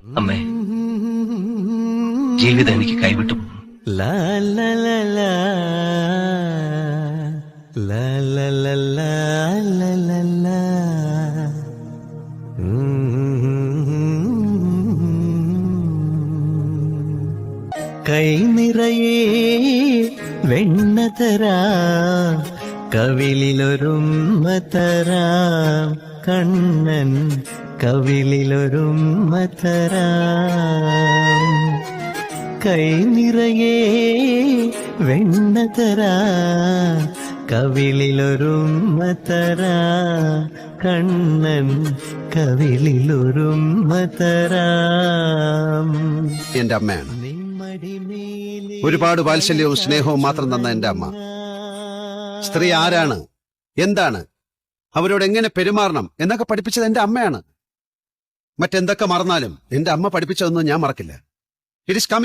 അമ്മേ, ജീവിതം എനിക്ക് കൈവിട്ടു. ലാ ലാ ലാ ലാ ലാ ലാ ലാ ലാ ലാ ലാ ലാ. കൈ നിറയെ വെണ്ണ തരാം, കവിളിലൊരുമ്മ തരാം, കണ്ണൻ കവിളിലൊരുമ്മ തരാം. കൈ നിറയെ വെണ്ണ തരാം, കവിളിലൊരുമ്മ തരാം, കണ്ണൻ കവിളിലൊരുമ്മ തരാം. എന്റെ അമ്മയാണ്. ഒരുപാട് വാത്സല്യവും സ്നേഹവും മാത്രം തന്ന എന്റെ അമ്മ. സ്ത്രീ ആരാണ്, എന്താണ്, അവരോട് എങ്ങനെ പെരുമാറണം എന്നൊക്കെ പഠിപ്പിച്ചത് എന്റെ അമ്മയാണ്. മറ്റെന്തൊക്കെ മറന്നാലും എന്റെ അമ്മ പഠിപ്പിച്ചതൊന്നും ഞാൻ മറക്കില്ല. It is coming